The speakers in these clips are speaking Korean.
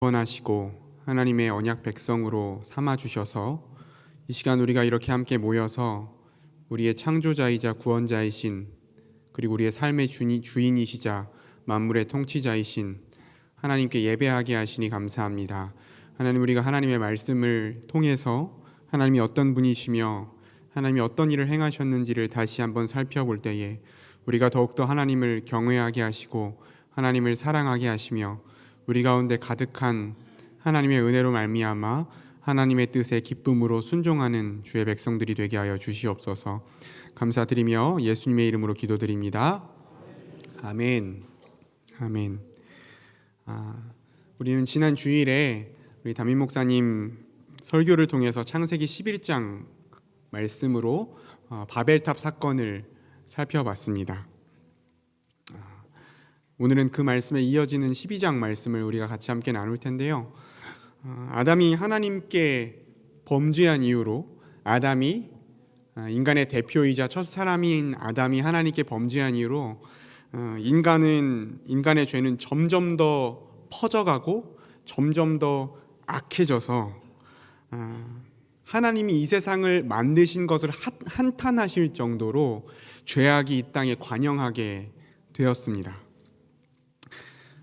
구원하시고 하나님의 언약 백성으로 삼아주셔서 이 시간 우리가 이렇게 함께 모여서 우리의 창조자이자 구원자이신, 그리고 우리의 삶의 주인이시자 만물의 통치자이신 하나님께 예배하게 하시니 감사합니다. 하나님, 우리가 하나님의 말씀을 통해서 하나님이 어떤 분이시며 하나님이 어떤 일을 행하셨는지를 다시 한번 살펴볼 때에 우리가 더욱더 하나님을 경외하게 하시고 하나님을 사랑하게 하시며 우리 가운데 가득한 하나님의 은혜로 말미암아 하나님의 뜻에 기쁨으로 순종하는 주의 백성들이 되게 하여 주시옵소서. 감사드리며 예수님의 이름으로 기도드립니다. 아멘. 아멘. 우리는 지난 주일에 우리 담임 목사님 설교를 통해서 창세기 11장 말씀으로 바벨탑 사건을 살펴봤습니다. 오늘은 그 말씀에 이어지는 12장 말씀을 우리가 같이 함께 나눌 텐데요. 아담이 하나님께 범죄한 이유로, 아담이 인간의 대표이자 첫 사람인 아담이 하나님께 범죄한 이유로 인간의 죄는 점점 더 퍼져가고 점점 더 악해져서 하나님이 이 세상을 만드신 것을 한탄하실 정도로 죄악이 이 땅에 관영하게 되었습니다.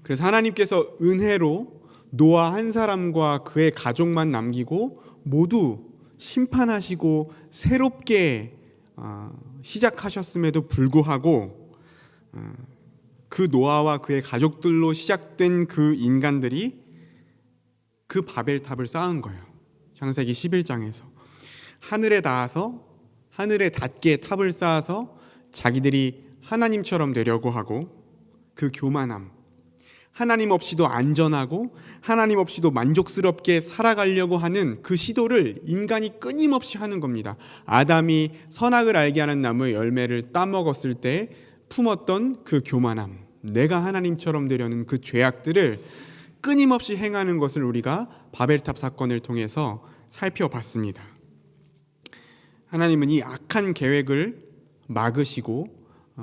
그래서 하나님께서 은혜로 노아 한 사람과 그의 가족만 남기고 모두 심판하시고 새롭게 시작하셨음에도 불구하고 그 노아와 그의 가족들로 시작된 그 인간들이 그 바벨탑을 쌓은 거예요. 창세기 11장에서 하늘에 닿게 탑을 쌓아서 자기들이 하나님처럼 되려고 하고, 그 교만함, 하나님 없이도 안전하고 하나님 없이도 만족스럽게 살아가려고 하는 그 시도를 인간이 끊임없이 하는 겁니다. 아담이 선악을 알게 하는 나무의 열매를 따먹었을 때 품었던 그 교만함, 내가 하나님처럼 되려는 그 죄악들을 끊임없이 행하는 것을 우리가 바벨탑 사건을 통해서 살펴봤습니다. 하나님은 이 악한 계획을 막으시고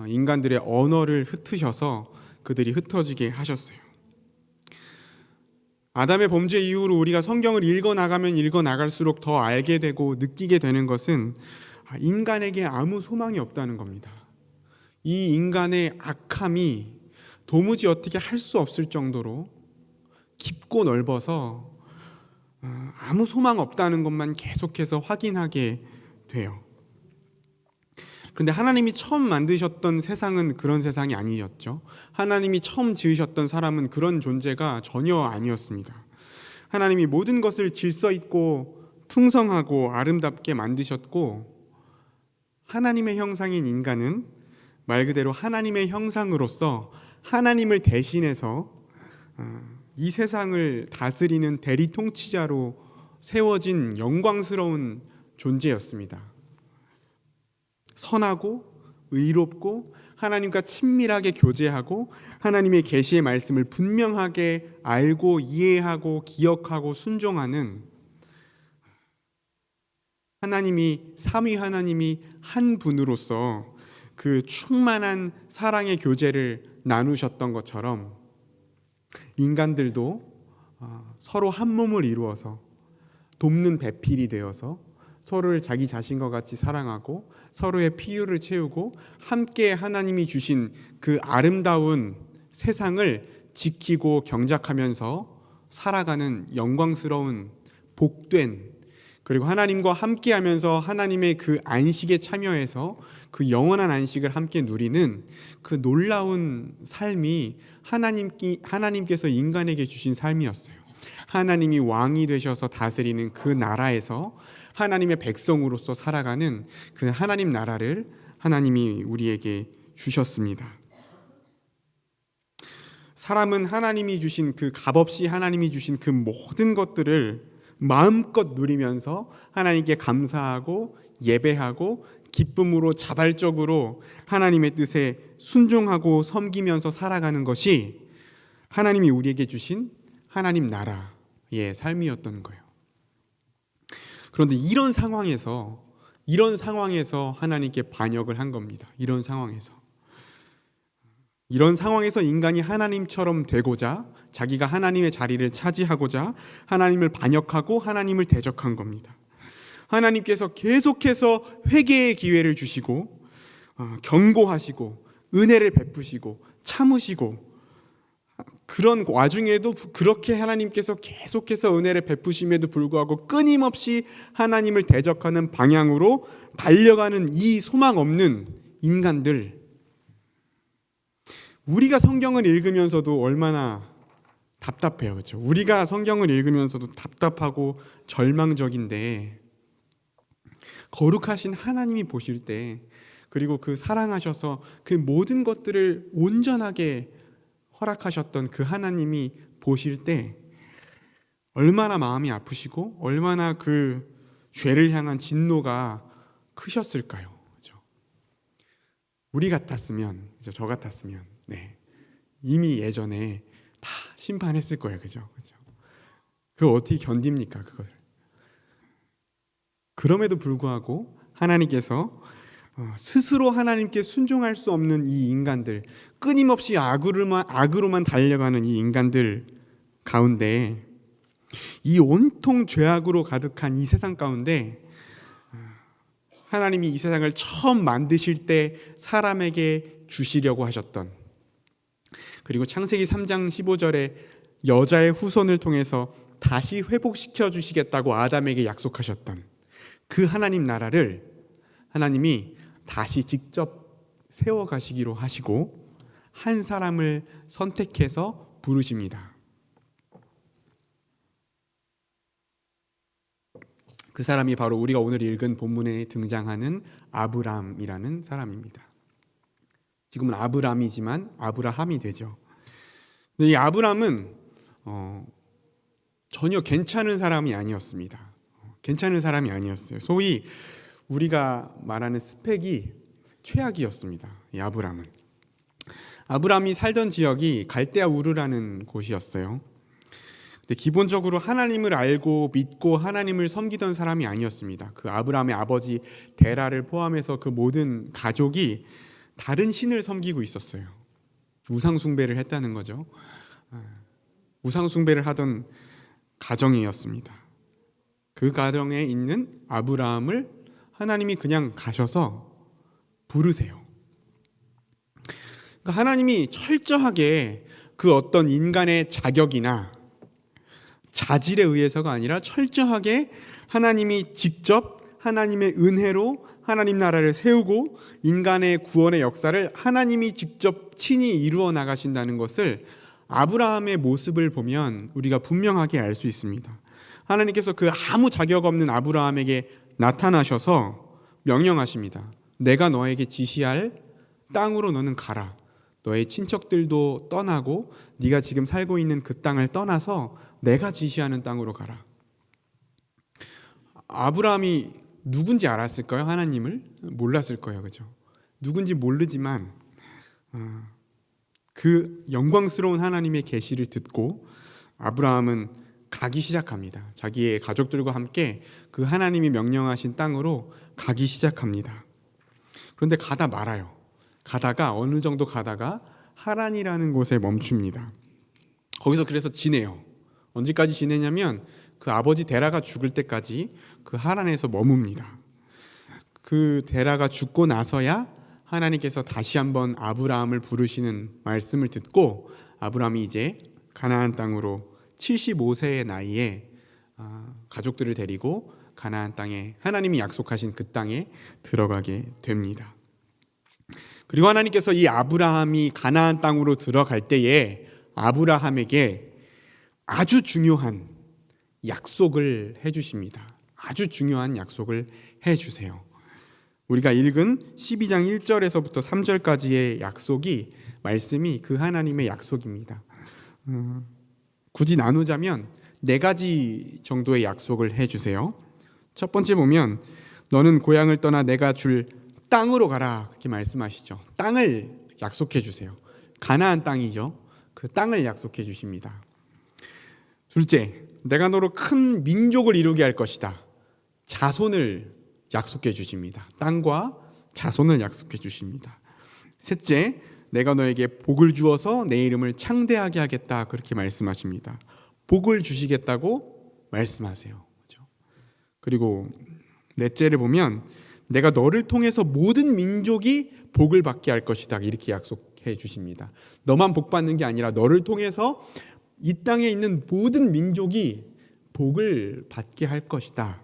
인간들의 언어를 흩으셔서 그들이 흩어지게 하셨어요. 아담의 범죄 이후로 우리가 성경을 읽어나갈수록 더 알게 되고 느끼게 되는 것은 인간에게 아무 소망이 없다는 겁니다. 이 인간의 악함이 도무지 어떻게 할 수 없을 정도로 깊고 넓어서 아무 소망 없다는 것만 계속해서 확인하게 돼요. 그런데 하나님이 처음 만드셨던 세상은 그런 세상이 아니었죠. 하나님이 처음 지으셨던 사람은 그런 존재가 전혀 아니었습니다. 하나님이 모든 것을 질서 있고 풍성하고 아름답게 만드셨고, 하나님의 형상인 인간은 말 그대로 하나님의 형상으로서 하나님을 대신해서 이 세상을 다스리는 대리 통치자로 세워진 영광스러운 존재였습니다. 선하고 의롭고 하나님과 친밀하게 교제하고 하나님의 계시의 말씀을 분명하게 알고 이해하고 기억하고 순종하는 삼위 하나님이 한 분으로서 그 충만한 사랑의 교제를 나누셨던 것처럼 인간들도 서로 한 몸을 이루어서 돕는 배필이 되어서 서로를 자기 자신과 같이 사랑하고 서로의 필요를 채우고 함께 하나님이 주신 그 아름다운 세상을 지키고 경작하면서 살아가는 영광스러운 복된, 그리고 하나님과 함께하면서 하나님의 그 안식에 참여해서 그 영원한 안식을 함께 누리는 그 놀라운 삶이 하나님께서 인간에게 주신 삶이었어요. 하나님이 왕이 되셔서 다스리는 그 나라에서 하나님의 백성으로서 살아가는 그 하나님 나라를 하나님이 우리에게 주셨습니다. 사람은 하나님이 주신 그 값없이 하나님이 주신 그 모든 것들을 마음껏 누리면서 하나님께 감사하고 예배하고 기쁨으로 자발적으로 하나님의 뜻에 순종하고 섬기면서 살아가는 것이 하나님이 우리에게 주신 하나님 나라의 삶이었던 거예요. 그런데 이런 상황에서 하나님께 반역을 한 겁니다. 이런 상황에서 이런 상황에서 인간이 하나님처럼 되고자 자기가 하나님의 자리를 차지하고자 하나님을 반역하고 하나님을 대적한 겁니다. 하나님께서 계속해서 회개의 기회를 주시고 경고하시고 은혜를 베푸시고 참으시고, 그런 와중에도 그렇게 하나님께서 계속해서 은혜를 베푸심에도 불구하고 끊임없이 하나님을 대적하는 방향으로 달려가는 이 소망 없는 인간들, 우리가 성경을 읽으면서도 얼마나 답답해요. 그렇죠? 우리가 성경을 읽으면서도 답답하고 절망적인데, 거룩하신 하나님이 보실 때, 그리고 그 사랑하셔서 그 모든 것들을 온전하게 허락하셨던 그 하나님이 보실 때 얼마나 마음이 아프시고 얼마나 그 죄를 향한 진노가 크셨을까요? 그렇죠? 우리 같았으면, 저 같았으면 이미 예전에 다 심판했을 거예요. 그죠? 그걸 어떻게 견딥니까? 그걸. 그럼에도 불구하고 하나님께서 스스로 하나님께 순종할 수 없는 이 인간들, 끊임없이 악으로만 달려가는 이 인간들 가운데, 이 온통 죄악으로 가득한 이 세상 가운데 하나님이 이 세상을 처음 만드실 때 사람에게 주시려고 하셨던, 그리고 창세기 3장 15절에 여자의 후손을 통해서 다시 회복시켜 주시겠다고 아담에게 약속하셨던 그 하나님 나라를 하나님이 다시 직접 세워가시기로 하시고 한 사람을 선택해서 부르십니다. 그 사람이 바로 우리가 오늘 읽은 본문에 등장하는 아브람이라는 사람입니다. 지금은 아브람이지만 아브라함이 되죠. 근데 이 아브람은 전혀 괜찮은 사람이 아니었습니다. 괜찮은 사람이 아니었어요. 소위 우리가 말하는 스펙이 최악이었습니다. 이 아브람이 살던 지역이 갈대아 우르라는 곳이었어요. 근데 기본적으로 하나님을 알고 믿고 하나님을 섬기던 사람이 아니었습니다. 그 아브람의 아버지 데라를 포함해서 그 모든 가족이 다른 신을 섬기고 있었어요. 우상 숭배를 했다는 거죠. 우상 숭배를 하던 가정이었습니다. 그 가정에 있는 아브라함을 하나님이 그냥 가셔서 부르세요. 그러니까 하나님이 철저하게 그 어떤 인간의 자격이나 자질에 의해서가 아니라 철저하게 하나님이 직접 하나님의 은혜로 하나님 나라를 세우고 인간의 구원의 역사를 하나님이 직접 친히 이루어 나가신다는 것을 아브라함의 모습을 보면 우리가 분명하게 알 수 있습니다. 하나님께서 그 아무 자격 없는 아브라함에게 나타나셔서 명령하십니다. 내가 너에게 지시할 땅으로 너는 가라. 너의 친척들도 떠나고 네가 지금 살고 있는 그 땅을 떠나서 내가 지시하는 땅으로 가라. 아브라함이 누군지 알았을까요? 하나님을? 몰랐을 거예요. 그죠? 누군지 모르지만 그 영광스러운 하나님의 계시를 듣고 아브라함은 가기 시작합니다. 자기의 가족들과 함께 그 하나님이 명령하신 땅으로 가기 시작합니다. 그런데 가다 말아요. 가다가 어느 정도 가다가 하란이라는 곳에 멈춥니다. 거기서 그래서 지내요. 언제까지 지내냐면 그 아버지 데라가 죽을 때까지 그 하란에서 머뭅니다. 그 데라가 죽고 나서야 하나님께서 다시 한번 아브라함을 부르시는 말씀을 듣고 아브라함이 이제 가나안 땅으로 75세의 나이에 가족들을 데리고 가나안 땅에 하나님이 약속하신 그 땅에 들어가게 됩니다. 그리고 하나님께서 이 아브라함이 가나안 땅으로 들어갈 때에 아브라함에게 아주 중요한 약속을 해주십니다. 아주 중요한 약속을 해주세요. 우리가 읽은 12장 1절에서부터 3절까지의 말씀이 그 하나님의 약속입니다. 굳이 나누자면 4가지 정도의 약속을 해주세요. 첫 번째 보면 너는 고향을 떠나 내가 줄 땅으로 가라, 그렇게 말씀하시죠. 땅을 약속해 주세요. 가나안 땅이죠. 그 땅을 약속해 주십니다. 둘째, 내가 너로 큰 민족을 이루게 할 것이다. 자손을 약속해 주십니다. 땅과 자손을 약속해 주십니다. 셋째, 내가 너에게 복을 주어서 내 이름을 창대하게 하겠다, 그렇게 말씀하십니다. 복을 주시겠다고 말씀하세요. 그렇죠? 그리고 넷째를 보면 내가 너를 통해서 모든 민족이 복을 받게 할 것이다, 이렇게 약속해 주십니다. 너만 복 받는 게 아니라 너를 통해서 이 땅에 있는 모든 민족이 복을 받게 할 것이다.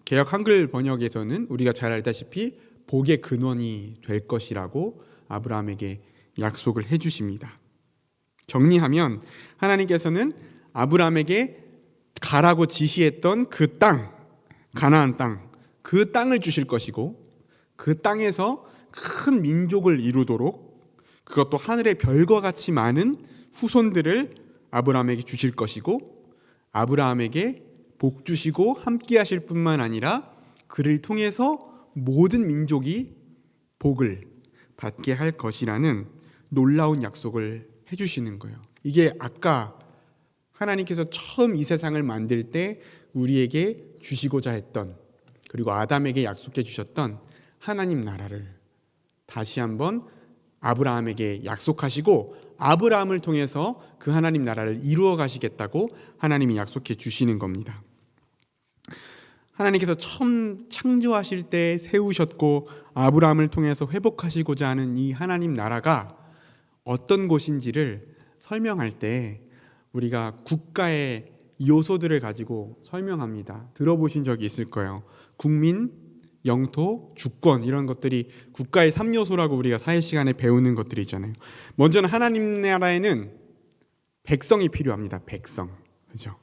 개역 한글 번역에서는 우리가 잘 알다시피 복의 근원이 될 것이라고 아브라함에게 약속을 해주십니다. 정리하면 하나님께서는 아브라함에게 가라고 지시했던 그 땅, 가나안 땅, 그 땅을 주실 것이고 그 땅에서 큰 민족을 이루도록, 그것도 하늘의 별과 같이 많은 후손들을 아브라함에게 주실 것이고, 아브라함에게 복 주시고 함께 하실 뿐만 아니라 그를 통해서 모든 민족이 복을 받게 할 것이라는 놀라운 약속을 해주시는 거예요. 이게 아까 하나님께서 처음 이 세상을 만들 때 우리에게 주시고자 했던, 그리고 아담에게 약속해 주셨던 하나님 나라를 다시 한번 아브라함에게 약속하시고 아브라함을 통해서 그 하나님 나라를 이루어 가시겠다고 하나님이 약속해 주시는 겁니다. 하나님께서 처음 창조하실 때 세우셨고 아브라함을 통해서 회복하시고자 하는 이 하나님 나라가 어떤 곳인지를 설명할 때 우리가 국가의 요소들을 가지고 설명합니다. 들어보신 적이 있을 거예요. 국민, 영토, 주권, 이런 것들이 국가의 3요소라고 우리가 사회 시간에 배우는 것들이 있잖아요. 먼저는 하나님 나라에는 백성이 필요합니다. 백성. 그렇죠?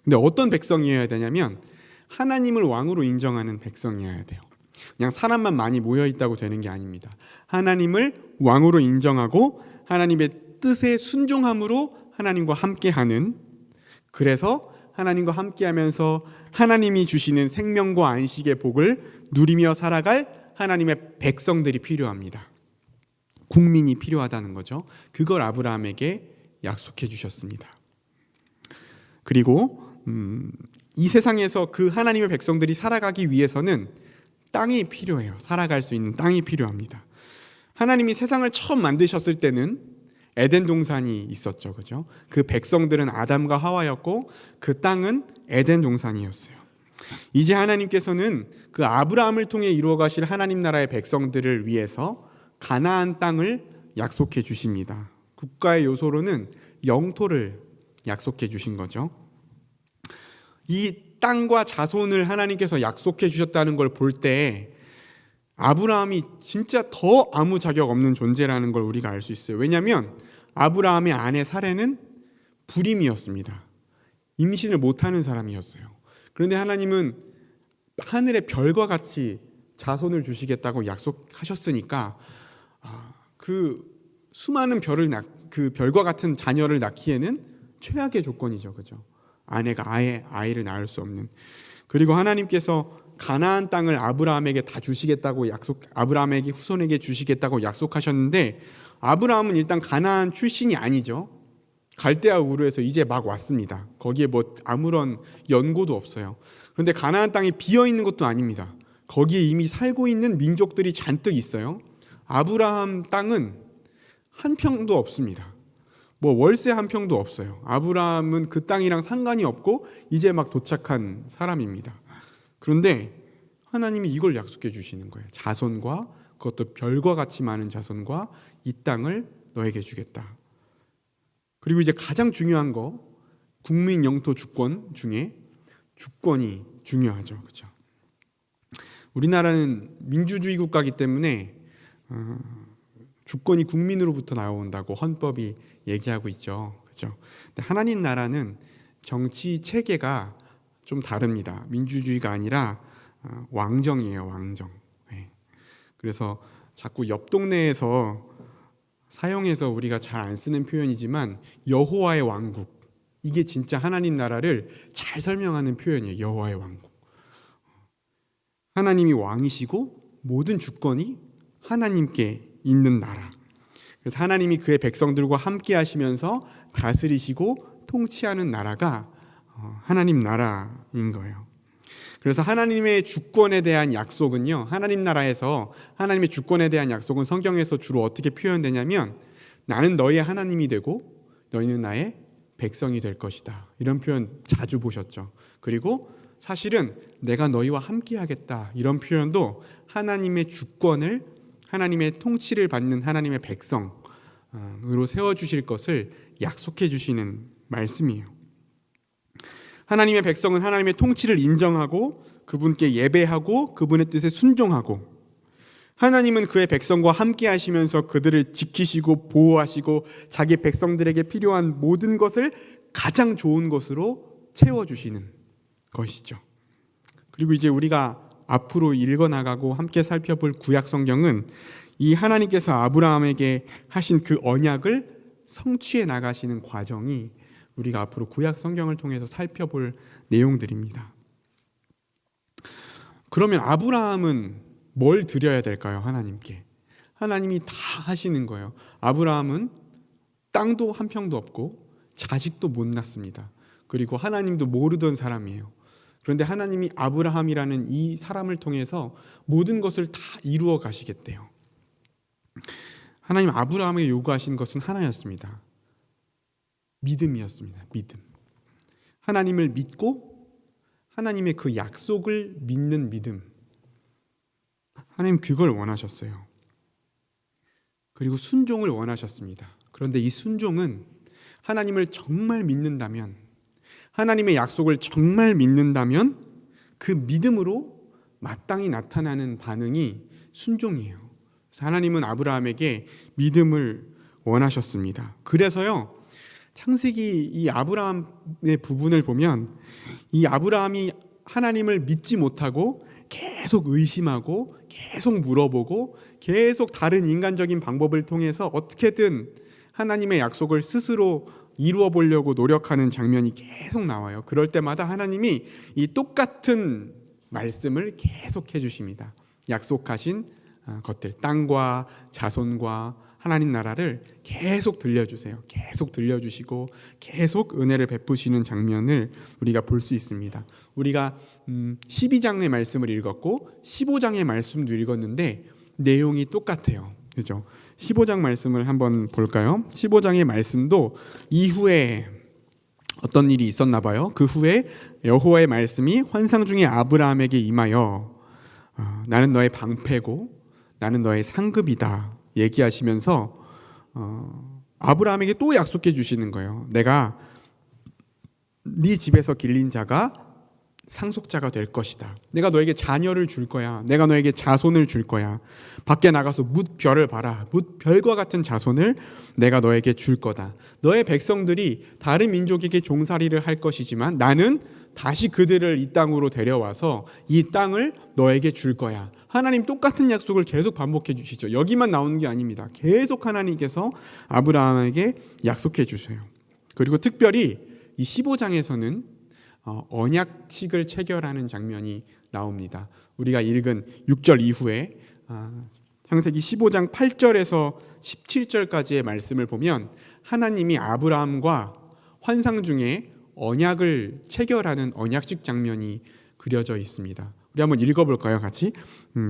근데 어떤 백성이어야 되냐면 하나님을 왕으로 인정하는 백성이어야 돼요. 그냥 사람만 많이 모여 있다고 되는 게 아닙니다. 하나님을 왕으로 인정하고 하나님의 뜻에 순종함으로 하나님과 함께하는, 그래서 하나님과 함께하면서 하나님이 주시는 생명과 안식의 복을 누리며 살아갈 하나님의 백성들이 필요합니다. 국민이 필요하다는 거죠. 그걸 아브라함에게 약속해 주셨습니다. 그리고 이 세상에서 그 하나님의 백성들이 살아가기 위해서는 땅이 필요해요. 살아갈 수 있는 땅이 필요합니다. 하나님이 세상을 처음 만드셨을 때는 에덴 동산이 있었죠. 그죠? 그 백성들은 아담과 하와였고 그 땅은 에덴 동산이었어요. 이제 하나님께서는 그 아브라함을 통해 이루어 가실 하나님 나라의 백성들을 위해서 가나안 땅을 약속해 주십니다. 국가의 요소로는 영토를 약속해 주신 거죠. 이 땅과 자손을 하나님께서 약속해 주셨다는 걸 볼 때 아브라함이 진짜 더 아무 자격 없는 존재라는 걸 우리가 알 수 있어요. 왜냐하면 아브라함의 아내 사레는 불임이었습니다. 임신을 못하는 사람이었어요. 그런데 하나님은 하늘의 별과 같이 자손을 주시겠다고 약속하셨으니까 그 수많은 그 별과 같은 자녀를 낳기에는 최악의 조건이죠, 그죠? 아내가 아예 아이를 낳을 수 없는. 그리고 하나님께서 가나안 땅을 아브라함에게 다 주시겠다고 아브라함에게 후손에게 주시겠다고 약속하셨는데 아브라함은 일단 가나안 출신이 아니죠. 갈대아 우르에서 이제 막 왔습니다. 거기에 뭐 아무런 연고도 없어요. 그런데 가나안 땅이 비어 있는 것도 아닙니다. 거기에 이미 살고 있는 민족들이 잔뜩 있어요. 아브라함 땅은 한 평도 없습니다. 뭐 월세 한 평도 없어요. 아브라함은 그 땅이랑 상관이 없고 이제 막 도착한 사람입니다. 그런데 하나님이 이걸 약속해 주시는 거예요. 자손과, 그것도 별과 같이 많은 자손과 이 땅을 너에게 주겠다. 그리고 이제 가장 중요한 거, 국민, 영토, 주권 중에 주권이 중요하죠. 그렇죠? 우리나라는 민주주의 국가이기 때문에 주권이 국민으로부터 나온다고 헌법이 얘기하고 있죠. 그렇죠? 근데 하나님 나라는 정치 체계가 좀 다릅니다. 민주주의가 아니라 왕정이에요. 왕정. 네. 그래서 자꾸 옆 동네에서 사용해서 우리가 잘 안 쓰는 표현이지만 여호와의 왕국, 이게 진짜 하나님 나라를 잘 설명하는 표현이에요. 여호와의 왕국. 하나님이 왕이시고 모든 주권이 하나님께 있는 나라. 그래서 하나님이 그의 백성들과 함께 하시면서 다스리시고 통치하는 나라가 하나님 나라인 거예요. 그래서 하나님의 주권에 대한 약속은요, 하나님 나라에서 하나님의 주권에 대한 약속은 성경에서 주로 어떻게 표현되냐면, 나는 너희의 하나님이 되고 너희는 나의 백성이 될 것이다, 이런 표현 자주 보셨죠. 그리고 사실은 내가 너희와 함께 하겠다, 이런 표현도 하나님의 주권을, 하나님의 통치를 받는 하나님의 백성으로 세워주실 것을 약속해 주시는 말씀이에요. 하나님의 백성은 하나님의 통치를 인정하고 그분께 예배하고 그분의 뜻에 순종하고, 하나님은 그의 백성과 함께 하시면서 그들을 지키시고 보호하시고 자기 백성들에게 필요한 모든 것을 가장 좋은 것으로 채워주시는 것이죠. 그리고 이제 우리가 앞으로 읽어나가고 함께 살펴볼 구약 성경은 이 하나님께서 아브라함에게 하신 그 언약을 성취해 나가시는 과정이 우리가 앞으로 구약 성경을 통해서 살펴볼 내용들입니다. 그러면 아브라함은 뭘 드려야 될까요? 하나님께. 하나님이 다 하시는 거예요. 아브라함은 땅도 한 평도 없고 자식도 못 낳습니다. 그리고 하나님도 모르던 사람이에요. 그런데 하나님이 아브라함이라는 이 사람을 통해서 모든 것을 다 이루어 가시겠대요. 하나님 아브라함에게 요구하신 것은 하나였습니다. 믿음이었습니다. 믿음. 하나님을 믿고 하나님의 그 약속을 믿는 믿음. 하나님 그걸 원하셨어요. 그리고 순종을 원하셨습니다. 그런데 이 순종은 하나님을 정말 믿는다면, 하나님의 약속을 정말 믿는다면 그 믿음으로 마땅히 나타나는 반응이 순종이에요. 그래서 하나님은 아브라함에게 믿음을 원하셨습니다. 그래서요, 창세기 이 아브라함의 부분을 보면 이 아브라함이 하나님을 믿지 못하고 계속 의심하고 계속 물어보고 계속 다른 인간적인 방법을 통해서 어떻게든 하나님의 약속을 스스로 이루어 보려고 노력하는 장면이 계속 나와요. 그럴 때마다 하나님이 이 똑같은 말씀을 계속 해주십니다. 약속하신 것들, 땅과 자손과 하나님 나라를 계속 들려주세요. 계속 들려주시고 계속 은혜를 베푸시는 장면을 우리가 볼 수 있습니다. 우리가 12장의 말씀을 읽었고 15장의 말씀도 읽었는데 내용이 똑같아요. 그죠? 15장 말씀을 한번 볼까요? 15장의 말씀도 이후에 어떤 일이 있었나 봐요. 그 후에 여호와의 말씀이 환상 중에 아브라함에게 임하여 나는 너의 방패고 나는 너의 상급이다 얘기하시면서 아브라함에게 또 약속해 주시는 거예요. 내가 네 집에서 길린 자가 상속자가 될 것이다. 내가 너에게 자녀를 줄 거야. 내가 너에게 자손을 줄 거야. 밖에 나가서 뭇별을 봐라. 뭇별과 같은 자손을 내가 너에게 줄 거다. 너의 백성들이 다른 민족에게 종살이를 할 것이지만 나는 다시 그들을 이 땅으로 데려와서 이 땅을 너에게 줄 거야. 하나님 똑같은 약속을 계속 반복해 주시죠. 여기만 나오는 게 아닙니다. 계속 하나님께서 아브라함에게 약속해 주세요. 그리고 특별히 이 15장에서는 언약식을 체결하는 장면이 나옵니다. 우리가 읽은 6절 이후에 창세기 15장 8절에서 17절까지의 말씀을 보면 하나님이 아브라함과 환상 중에 언약을 체결하는 언약식 장면이 그려져 있습니다. 우리 한번 읽어볼까요? 같이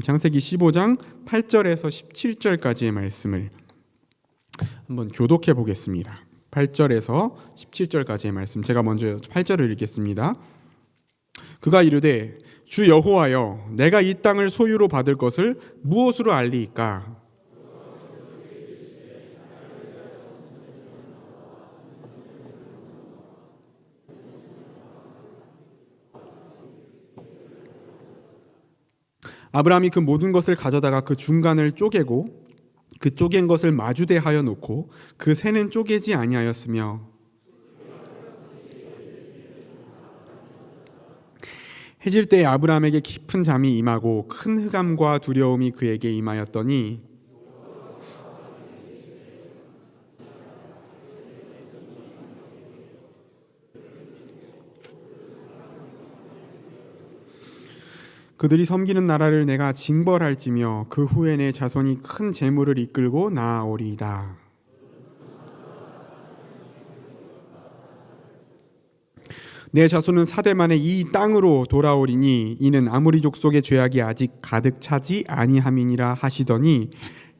창세기 15장 8절에서 17절까지의 말씀을 한번 교독해 보겠습니다. 8절에서 17절까지의 말씀, 제가 먼저 8절을 읽겠습니다. 그가 이르되 주 여호와여, 내가 이 땅을 소유로 받을 것을 무엇으로 알리이까? 아브라함이 그 모든 것을 가져다가 그 중간을 쪼개고 그 쪼갠 것을 마주대하여 놓고 그 새는 쪼개지 아니하였으며 해질 때에 아브라함에게 깊은 잠이 임하고 큰 흑암과 두려움이 그에게 임하였더니 그들이 섬기는 나라를 내가 징벌할지며 그 후에 내 자손이 큰 재물을 이끌고 나아오리이다. 내 자손은 사대 만에 이 땅으로 돌아오리니 이는 아모리 족속의 죄악이 아직 가득 차지 아니함이니라 하시더니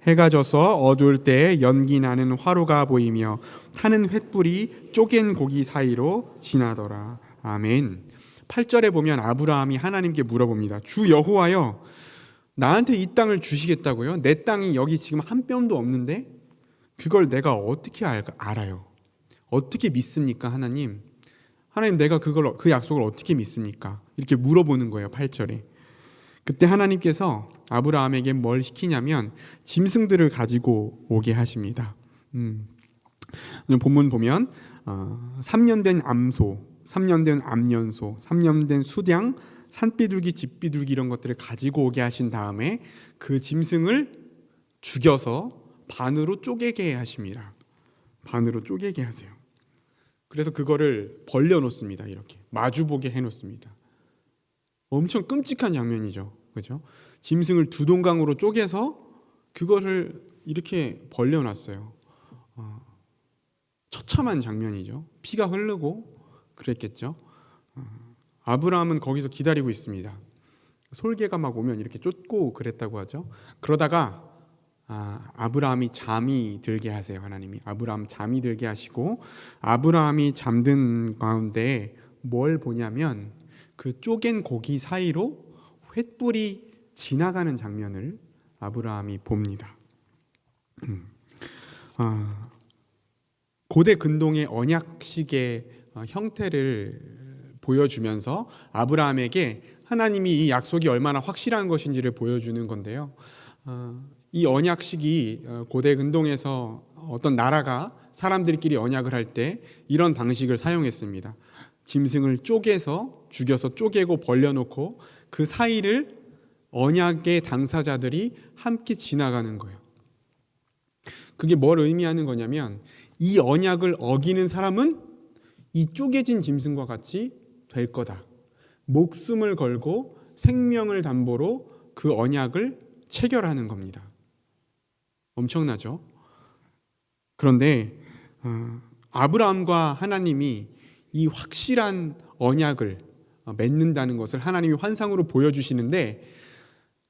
해가 져서 어두울 때 연기 나는 화로가 보이며 타는 횃불이 쪼갠 고기 사이로 지나더라. 아멘. 8절에 보면 아브라함이 하나님께 물어봅니다. 주 여호와여, 나한테 이 땅을 주시겠다고요? 내 땅이 여기 지금 한 뼘도 없는데 그걸 내가 어떻게 알아요? 어떻게 믿습니까, 하나님? 하나님, 내가 그 약속을 어떻게 믿습니까? 이렇게 물어보는 거예요, 8절에. 그때 하나님께서 아브라함에게 뭘 시키냐면 짐승들을 가지고 오게 하십니다. 오늘 본문 보면 3년 된 암소, 3년 된 암연소, 3년 된 수량, 산비둘기, 집비둘기 이런 것들을 가지고 오게 하신 다음에 그 짐승을 죽여서 반으로 쪼개게 하십니다. 반으로 쪼개게 하세요. 그래서 그거를 벌려놓습니다. 이렇게 마주보게 해놓습니다. 엄청 끔찍한 장면이죠. 그렇죠? 짐승을 두 동강으로 쪼개서 그거를 이렇게 벌려놨어요. 처참한 장면이죠. 피가 흐르고 그랬겠죠. 아브라함은 거기서 기다리고 있습니다. 솔개가 막 오면 이렇게 쫓고 그랬다고 하죠. 그러다가 아브라함이 잠이 들게 하세요. 하나님이 아브라함 잠이 들게 하시고 아브라함이 잠든 가운데 뭘 보냐면 그 쪼갠 고기 사이로 횃불이 지나가는 장면을 아브라함이 봅니다. 고대 근동의 언약식의 형태를 보여주면서 아브라함에게 하나님이 이 약속이 얼마나 확실한 것인지를 보여주는 건데요. 이 언약식이 고대 근동에서 어떤 나라가 사람들끼리 언약을 할 때 이런 방식을 사용했습니다. 짐승을 쪼개서 죽여서 쪼개고 벌려놓고 그 사이를 언약의 당사자들이 함께 지나가는 거예요. 그게 뭘 의미하는 거냐면 이 언약을 어기는 사람은 이 쪼개진 짐승과 같이 될 거다. 목숨을 걸고 생명을 담보로 그 언약을 체결하는 겁니다. 엄청나죠? 그런데 아브라함과 하나님이 이 확실한 언약을 맺는다는 것을 하나님이 환상으로 보여주시는데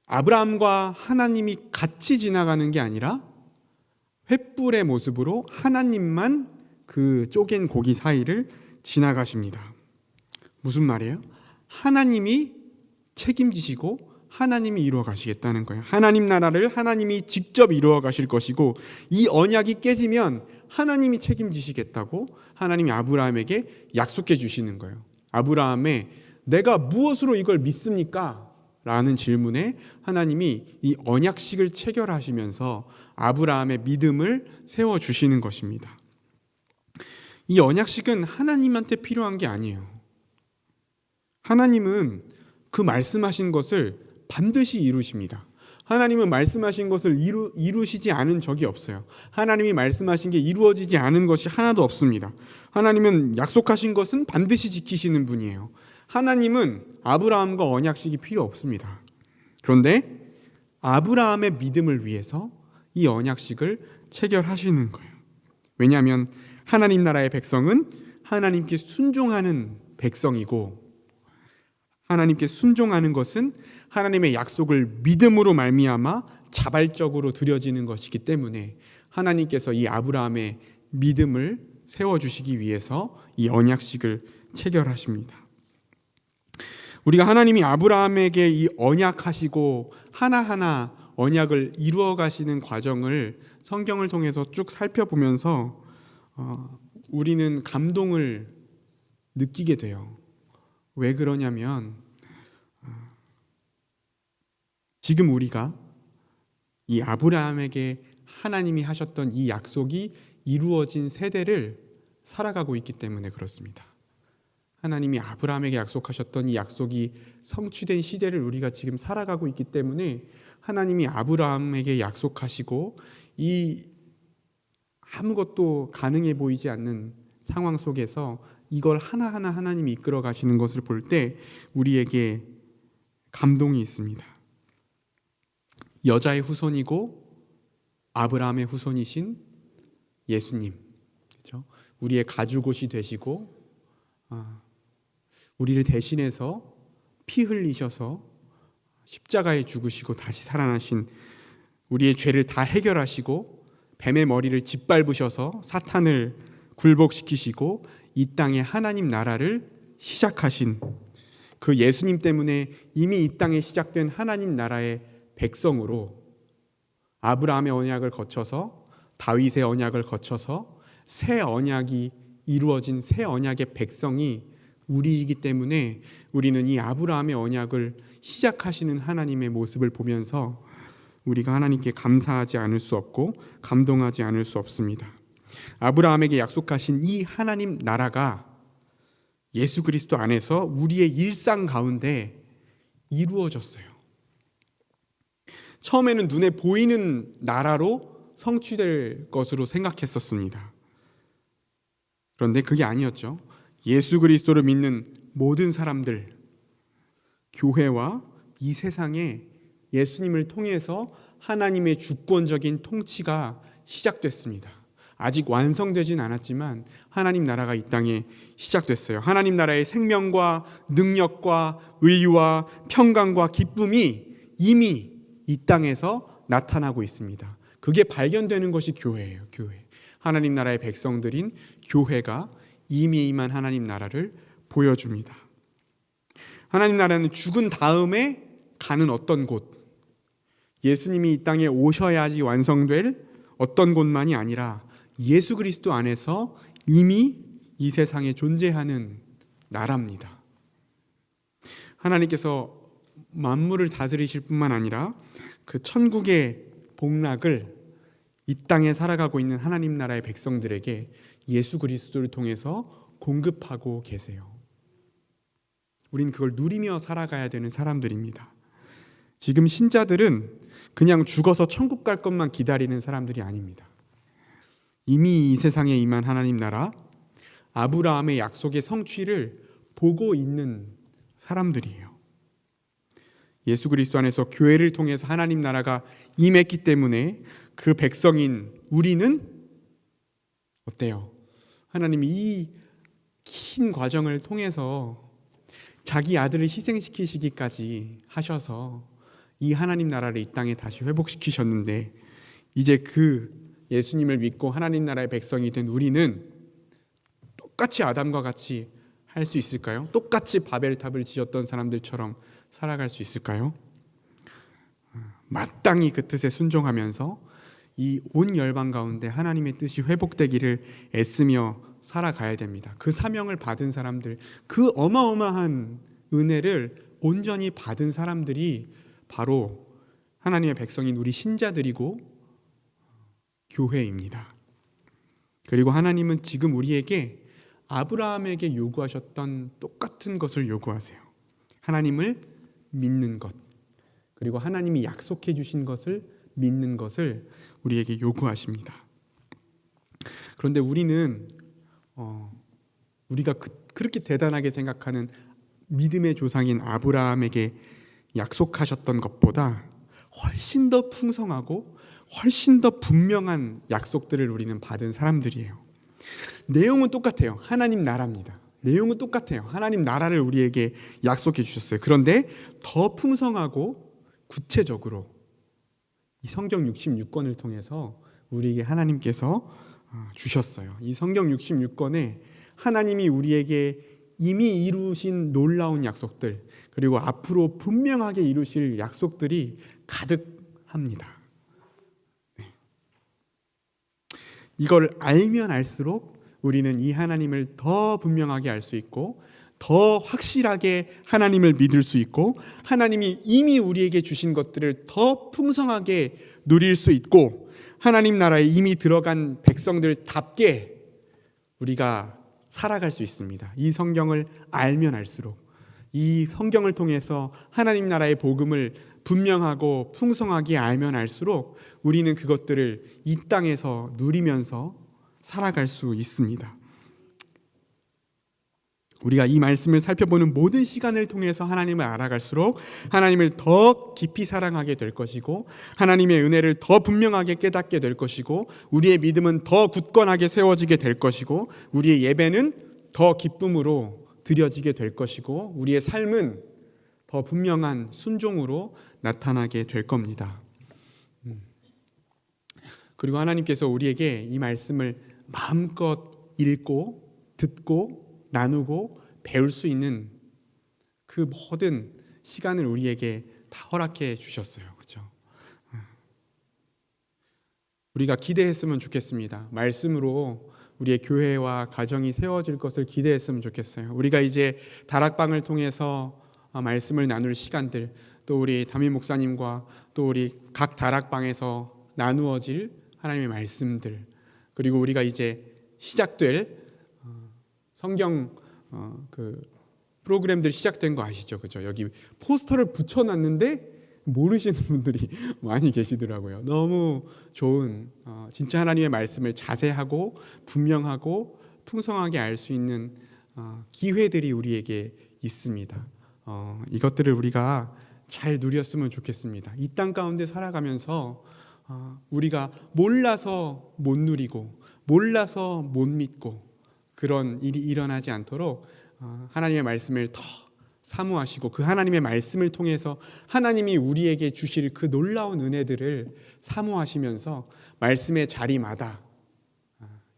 아브라함과 하나님이 같이 지나가는 게 아니라 횃불의 모습으로 하나님만 그 쪼갠 고기 사이를 지나가십니다. 무슨 말이에요? 하나님이 책임지시고 하나님이 이루어 가시겠다는 거예요. 하나님 나라를 하나님이 직접 이루어 가실 것이고 이 언약이 깨지면 하나님이 책임지시겠다고 하나님이 아브라함에게 약속해 주시는 거예요. 아브라함의 내가 무엇으로 이걸 믿습니까? 라는 질문에 하나님이 이 언약식을 체결하시면서 아브라함의 믿음을 세워주시는 것입니다. 이 언약식은 하나님한테 필요한 게 아니에요. 하나님은 그 말씀하신 것을 반드시 이루십니다. 하나님은 말씀하신 것을 이루시지 않은 적이 없어요. 하나님이 말씀하신 게 이루어지지 않은 것이 하나도 없습니다. 하나님은 약속하신 것은 반드시 지키시는 분이에요. 하나님은 아브라함과 언약식이 필요 없습니다. 그런데 아브라함의 믿음을 위해서 이 언약식을 체결하시는 거예요. 왜냐하면 하나님 나라의 백성은 하나님께 순종하는 백성이고 하나님께 순종하는 것은 하나님의 약속을 믿음으로 말미암아 자발적으로 드려지는 것이기 때문에 하나님께서 이 아브라함의 믿음을 세워주시기 위해서 이 언약식을 체결하십니다. 우리가 하나님이 아브라함에게 이 언약하시고 하나하나 언약을 이루어 가시는 과정을 성경을 통해서 쭉 살펴보면서 우리는 감동을 느끼게 돼요. 왜 그러냐면 지금 우리가 이 아브라함에게 하나님이 하셨던 이 약속이 이루어진 세대를 살아가고 있기 때문에 그렇습니다. 하나님이 아브라함에게 약속하셨던 이 약속이 성취된 시대를 우리가 지금 살아가고 있기 때문에 하나님이 아브라함에게 약속하시고 이 아무것도 가능해 보이지 않는 상황 속에서 이걸 하나하나 하나님이 이끌어 가시는 것을 볼 때 우리에게 감동이 있습니다. 여자의 후손이고 아브라함의 후손이신 예수님, 그렇죠? 우리의 가죽옷이 되시고 우리를 대신해서 피 흘리셔서 십자가에 죽으시고 다시 살아나신 우리의 죄를 다 해결하시고 뱀의 머리를 짓밟으셔서 사탄을 굴복시키시고 이 땅에 하나님 나라를 시작하신 그 예수님 때문에 이미 이 땅에 시작된 하나님 나라의 백성으로 아브라함의 언약을 거쳐서 다윗의 언약을 거쳐서 새 언약이 이루어진 새 언약의 백성이 우리이기 때문에 우리는 이 아브라함의 언약을 시작하시는 하나님의 모습을 보면서 우리가 하나님께 감사하지 않을 수 없고 감동하지 않을 수 없습니다. 아브라함에게 약속하신 이 하나님 나라가 예수 그리스도 안에서 우리의 일상 가운데 이루어졌어요. 처음에는 눈에 보이는 나라로 성취될 것으로 생각했었습니다. 그런데 그게 아니었죠. 예수 그리스도를 믿는 모든 사람들, 교회와 이 세상에 예수님을 통해서 하나님의 주권적인 통치가 시작됐습니다. 아직 완성되진 않았지만 하나님 나라가 이 땅에 시작됐어요. 하나님 나라의 생명과 능력과 의와 평강과 기쁨이 이미 이 땅에서 나타나고 있습니다. 그게 발견되는 것이 교회예요. 교회. 하나님 나라의 백성들인 교회가 이미 임한 하나님 나라를 보여줍니다. 하나님 나라는 죽은 다음에 가는 어떤 곳, 예수님이 이 땅에 오셔야지 완성될 어떤 곳만이 아니라 예수 그리스도 안에서 이미 이 세상에 존재하는 나라입니다. 하나님께서 만물을 다스리실 뿐만 아니라 그 천국의 복락을 이 땅에 살아가고 있는 하나님 나라의 백성들에게 예수 그리스도를 통해서 공급하고 계세요. 우린 그걸 누리며 살아가야 되는 사람들입니다. 지금 신자들은 그냥 죽어서 천국 갈 것만 기다리는 사람들이 아닙니다. 이미 이 세상에 임한 하나님 나라, 아브라함의 약속의 성취를 보고 있는 사람들이에요. 예수 그리스도 안에서 교회를 통해서 하나님 나라가 임했기 때문에 그 백성인 우리는 어때요? 하나님이 이 긴 과정을 통해서 자기 아들을 희생시키시기까지 하셔서 이 하나님 나라를 이 땅에 다시 회복시키셨는데, 이제 그 예수님을 믿고 하나님 나라의 백성이 된 우리는 똑같이 아담과 같이 할 수 있을까요? 똑같이 바벨탑을 지었던 사람들처럼 살아갈 수 있을까요? 마땅히 그 뜻에 순종하면서 이 온 열방 가운데 하나님의 뜻이 회복되기를 애쓰며 살아가야 됩니다. 그 사명을 받은 사람들, 그 어마어마한 은혜를 온전히 받은 사람들이 바로 하나님의 백성인 우리 신자들이고 교회입니다. 그리고 하나님은 지금 우리에게 아브라함에게 요구하셨던 똑같은 것을 요구하세요. 하나님을 믿는 것, 그리고 하나님이 약속해 주신 것을 믿는 것을 우리에게 요구하십니다. 그런데 우리는 우리가 그렇게 대단하게 생각하는 믿음의 조상인 아브라함에게 약속하셨던 것보다 훨씬 더 풍성하고 훨씬 더 분명한 약속들을 우리는 받은 사람들이에요. 내용은 똑같아요. 하나님 나라입니다. 내용은 똑같아요. 하나님 나라를 우리에게 약속해 주셨어요. 그런데 더 풍성하고 구체적으로 이 성경 66권을 통해서 우리에게 하나님께서 주셨어요. 이 성경 66권에 하나님이 우리에게 이미 이루신 놀라운 약속들, 그리고 앞으로 분명하게 이루실 약속들이 가득합니다. 이걸 알면 알수록 우리는 이 하나님을 더 분명하게 알 수 있고 더 확실하게 하나님을 믿을 수 있고 하나님이 이미 우리에게 주신 것들을 더 풍성하게 누릴 수 있고 하나님 나라에 이미 들어간 백성들답게 우리가 살아갈 수 있습니다. 이 성경을 알면 알수록, 이 성경을 통해서 하나님 나라의 복음을 분명하고 풍성하게 알면 알수록 우리는 그것들을 이 땅에서 누리면서 살아갈 수 있습니다. 우리가 이 말씀을 살펴보는 모든 시간을 통해서 하나님을 알아갈수록 하나님을 더 깊이 사랑하게 될 것이고 하나님의 은혜를 더 분명하게 깨닫게 될 것이고 우리의 믿음은 더 굳건하게 세워지게 될 것이고 우리의 예배는 더 기쁨으로 드려지게 될 것이고 우리의 삶은 더 분명한 순종으로 나타나게 될 겁니다. 그리고 하나님께서 우리에게 이 말씀을 마음껏 읽고 듣고 나누고 배울 수 있는 그 모든 시간을 우리에게 다 허락해 주셨어요. 그렇죠? 우리가 기대했으면 좋겠습니다. 말씀으로 우리의 교회와 가정이 세워질 것을 기대했으면 좋겠어요. 우리가 이제 다락방을 통해서 말씀을 나눌 시간들, 또 우리 담임 목사님과 또 우리 각 다락방에서 나누어질 하나님의 말씀들, 그리고 우리가 이제 시작될 성경 그 프로그램들 시작된 거 아시죠? 그죠? 여기 포스터를 붙여놨는데 모르시는 분들이 많이 계시더라고요. 너무 좋은 진짜 하나님의 말씀을 자세하고 분명하고 풍성하게 알 수 있는 기회들이 우리에게 있습니다. 이것들을 우리가 잘 누렸으면 좋겠습니다. 이 땅 가운데 살아가면서 우리가 몰라서 못 누리고 몰라서 못 믿고 그런 일이 일어나지 않도록 하나님의 말씀을 더 사모하시고 그 하나님의 말씀을 통해서 하나님이 우리에게 주실 그 놀라운 은혜들을 사모하시면서 말씀의 자리마다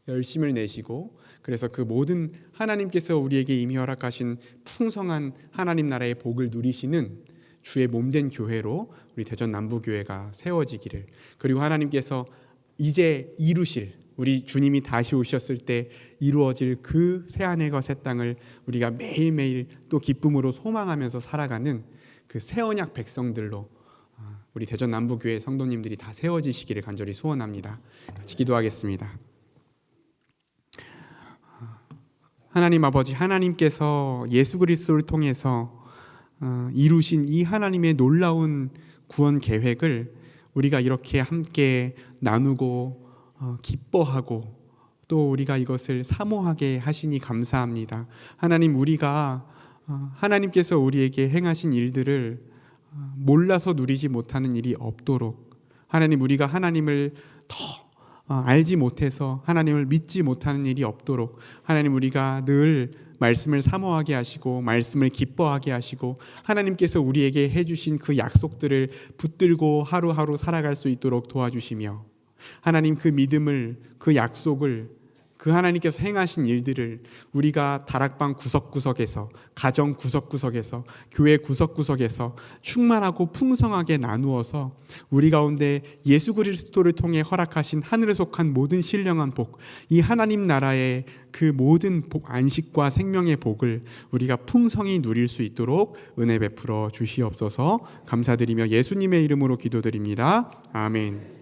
열심을 내시고, 그래서 그 모든 하나님께서 우리에게 이미 허락하신 풍성한 하나님 나라의 복을 누리시는 주의 몸된 교회로 우리 대전 남부교회가 세워지기를, 그리고 하나님께서 이제 이루실, 우리 주님이 다시 오셨을 때 이루어질 그 새하늘과 새 땅을 우리가 매일매일 또 기쁨으로 소망하면서 살아가는 그 새 언약 백성들로 우리 대전 남부교회 성도님들이 다 세워지시기를 간절히 소원합니다. 같이 기도하겠습니다. 하나님 아버지, 하나님께서 예수 그리스도를 통해서 이루신 이 하나님의 놀라운 구원 계획을 우리가 이렇게 함께 나누고 기뻐하고 또 우리가 이것을 사모하게 하시니 감사합니다. 하나님, 우리가 하나님께서 우리에게 행하신 일들을 몰라서 누리지 못하는 일이 없도록, 하나님, 우리가 하나님을 더 알지 못해서 하나님을 믿지 못하는 일이 없도록, 하나님, 우리가 늘 말씀을 사모하게 하시고 말씀을 기뻐하게 하시고 하나님께서 우리에게 해주신 그 약속들을 붙들고 하루하루 살아갈 수 있도록 도와주시며, 하나님, 그 믿음을, 그 약속을, 그 하나님께서 행하신 일들을 우리가 다락방 구석구석에서, 가정 구석구석에서, 교회 구석구석에서 충만하고 풍성하게 나누어서 우리 가운데 예수 그리스도를 통해 허락하신 하늘에 속한 모든 신령한 복, 이 하나님 나라의 그 모든 복, 안식과 생명의 복을 우리가 풍성히 누릴 수 있도록 은혜 베풀어 주시옵소서. 감사드리며 예수님의 이름으로 기도드립니다. 아멘.